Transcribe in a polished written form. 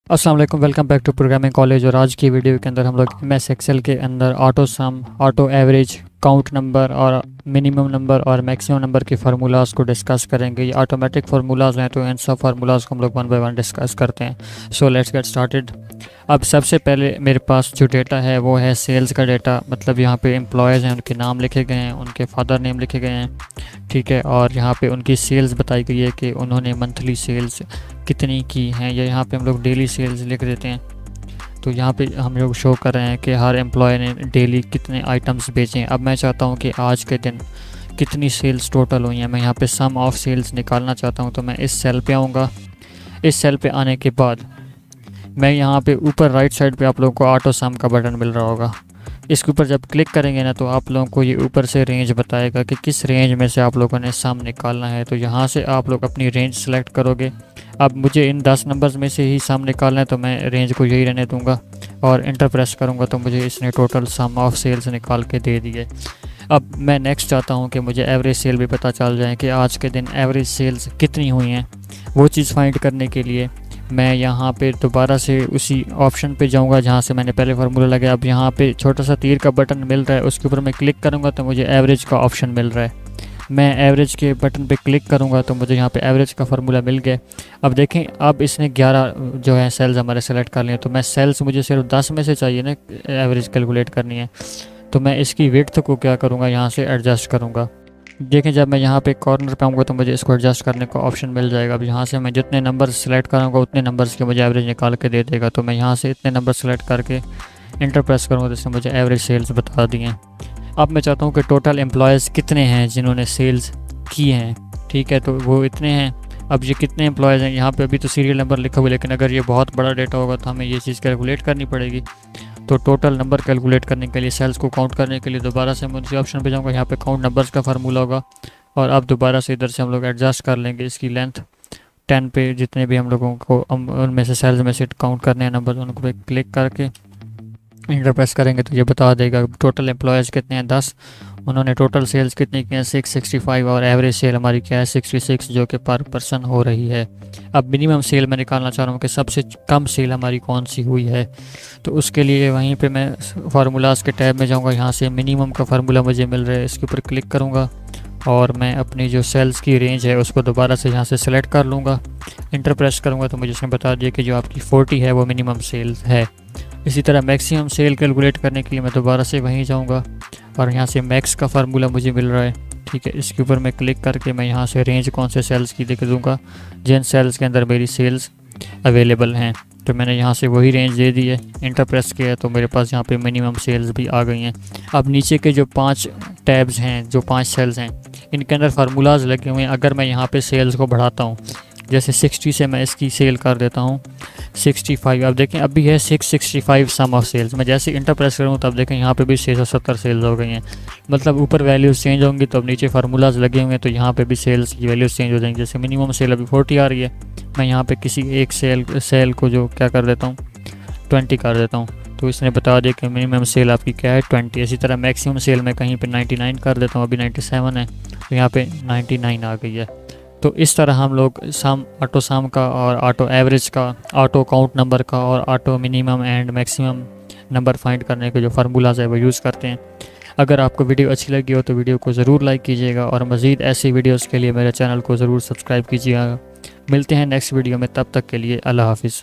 अस्सलाम वालेकुम, welcome back to programming college. और आज की वीडियो के अंदर हम लोग एमएस एक्सेल के अंदर ऑटो सम, ऑटो एवरेज, काउंट नंबर और मिनिमम नंबर और मैक्सिमम नंबर के फार्मूलाज को डिस्कस करेंगे। ये ऑटोमेटिक फार्मूलाज हैं, तो इन सब फार्मूलाज को हम लोग वन बाय वन डिस्कस करते हैं। So let's get started. अब सबसे पहले मेरे पास जो डेटा है वो है सेल्स का डेटा, मतलब यहाँ पे एम्प्लॉयज़ हैं, उनके नाम लिखे गए हैं, उनके फादर नेम लिखे गए हैं, ठीक है। और यहाँ पे उनकी सेल्स बताई गई है कि उन्होंने मंथली सेल्स कितनी की हैं, या यहाँ पे हम लोग डेली सेल्स लिख देते हैं। तो यहाँ पे हम लोग शो कर रहे हैं कि हर एम्प्लॉय ने डेली कितने आइटम्स बेचे हैं। अब मैं चाहता हूँ कि आज के दिन कितनी सेल्स टोटल हुई हैं, मैं यहाँ पे सम ऑफ सेल्स निकालना चाहता हूँ। तो मैं इस सेल पे आऊँगा। इस सेल पे आने के बाद मैं यहाँ पे ऊपर राइट साइड पे आप लोगों को ऑटो सम का बटन मिल रहा होगा। इसके ऊपर जब क्लिक करेंगे ना, तो आप लोगों को ये ऊपर से रेंज बताएगा कि किस रेंज में से आप लोगों ने सम निकालना है। तो यहाँ से आप लोग अपनी रेंज सेलेक्ट करोगे। अब मुझे इन 10 नंबर्स में से ही सम निकालना है, तो मैं रेंज को यही रहने दूंगा और इंटर प्रेस करूँगा, तो मुझे इसने टोटल सम ऑफ सेल्स निकाल के दे दिए। अब मैं नेक्स्ट चाहता हूँ कि मुझे एवरेज सेल भी पता चल जाए कि आज के दिन एवरेज सेल्स कितनी हुई हैं। वो चीज़ फाइंड करने के लिए मैं यहाँ पे दोबारा से उसी ऑप्शन पे जाऊँगा जहाँ से मैंने पहले फार्मूला लगाया। अब यहाँ पे छोटा सा तीर का बटन मिल रहा है, उसके ऊपर मैं क्लिक करूँगा तो मुझे एवरेज का ऑप्शन मिल रहा है। मैं एवरेज के बटन पे क्लिक करूँगा तो मुझे यहाँ पे एवरेज का फार्मूला मिल गया। अब देखें, अब इसने 11 जो है सेल्स हमारे सेलेक्ट कर लिए। तो मैं सेल्स मुझे सिर्फ 10 में से चाहिए ना, एवरेज कैलकुलेट करनी है। तो मैं इसकी विड्थ को क्या करूँगा, यहाँ से एडजस्ट करूँगा। देखें, जब मैं यहाँ पे कॉर्नर पे आऊँगा तो मुझे इसको एडजस्ट करने का ऑप्शन मिल जाएगा। अब यहाँ से मैं जितने नंबर सेलेक्ट करूँगा उतने नंबर्स के मुझे एवरेज निकाल के दे देगा। तो मैं यहाँ से इतने नंबर सेलेक्ट करके इंटर प्रेस करूँगा तो इसने मुझे एवरेज सेल्स बता दी हैं। अब मैं चाहता हूँ कि टोटल एम्प्लॉयज़ कितने हैं जिन्होंने सेल्स की हैं, ठीक है। तो वो इतने हैं। अब ये कितने एम्प्लॉयज़ हैं, यहाँ पे अभी तो सीरियल नंबर लिखा हुआ है, लेकिन अगर ये बहुत बड़ा डेटा होगा तो हमें ये चीज़ कैलकुलेट करनी पड़ेगी। तो टोटल नंबर कैलकुलेट करने के लिए, सेल्स को काउंट करने के लिए दोबारा से मैं उसी ऑप्शन पे जाऊँगा। यहाँ पे काउंट नंबर्स का फार्मूला होगा और अब दोबारा से इधर से हम लोग एडजस्ट कर लेंगे इसकी लेंथ 10 पे। जितने भी हम लोगों को उनमें से सेल्स में से काउंट करने हैं नंबर, उनको पे क्लिक करके इंटर प्रेस करेंगे तो ये बता देगा टोटल एम्प्लॉयज़ कितने हैं 10, उन्होंने टोटल सेल्स कितनी की हैं 665, और एवरेज सेल हमारी क्या है 66, जो कि पर पर्सन हो रही है। अब मिनिमम सेल मैं निकालना चाह रहा हूँ कि सबसे कम सेल हमारी कौन सी हुई है। तो उसके लिए वहीं पे मैं फार्मूलाज के टैब में जाऊँगा। यहाँ से मिनिमम का फार्मूला मुझे मिल रहा है, इसके ऊपर क्लिक करूँगा और मैं अपनी जो सेल्स की रेंज है उसको दोबारा से यहाँ से सेलेक्ट कर लूँगा। इंटर प्रेस करूँगा तो मुझे इसने बता दिया कि जो आपकी 40 है वो मिनिमम सेल्स है। इसी तरह मैक्सिमम सेल कैलकुलेट करने के लिए मैं दोबारा से वहीं जाऊंगा और यहाँ से मैक्स का फार्मूला मुझे मिल रहा है, ठीक है। इसके ऊपर मैं क्लिक करके मैं यहाँ से रेंज कौन से सेल्स की लिख दूंगा, जिन सेल्स के अंदर मेरी सेल्स अवेलेबल हैं। तो मैंने यहाँ से वही रेंज दे दी है, इंटर प्रेस किया तो मेरे पास यहाँ पे मिनिमम सेल्स भी आ गई हैं। अब नीचे के जो 5 टैब्स हैं, जो 5 सेल्स हैं, इनके अंदर फार्मूलाज लगे हुए हैं। अगर मैं यहाँ पे सेल्स को बढ़ाता हूँ, जैसे 60 से मैं इसकी सेल कर देता हूँ 65। अब देखें, अभी है 665 सम ऑफ सेल्स। मैं जैसे इंटर प्रेस करूँ तब देखें यहाँ पे भी 670 सेल्स हो गई हैं। मतलब ऊपर वैल्यूज़ चेंज होंगी तो अब नीचे फार्मूलाज लगे हुए हैं, तो यहाँ पे भी सेल्स की वैल्यूज़ चेंज हो जाएंगी। जैसे मिनिमम सेल अभी 40 आ रही है, मैं यहाँ पे किसी एक सेल को जो क्या कर देता हूँ 20 कर देता हूँ, तो इसने बता दिया कि मिनिमम सेल आपकी क्या है 20। इसी तरह मैक्सिमम सेल मैं कहीं पे 99 कर देता हूँ, अभी 97 है तो यहाँ पे 99 आ गई है। तो इस तरह हम लोग सम, ऑटो सम का और ऑटो एवरेज का, ऑटो काउंट नंबर का और auto minimum and maximum number find करने के जो फार्मूलाज है वो यूज़ करते हैं। अगर आपको वीडियो अच्छी लगी हो तो वीडियो को ज़रूर लाइक कीजिएगा और मज़ीद ऐसी वीडियोस के लिए मेरे चैनल को ज़रूर सब्सक्राइब कीजिएगा। मिलते हैं नेक्स्ट वीडियो में, तब तक के लिए अल्लाह हाफिज़।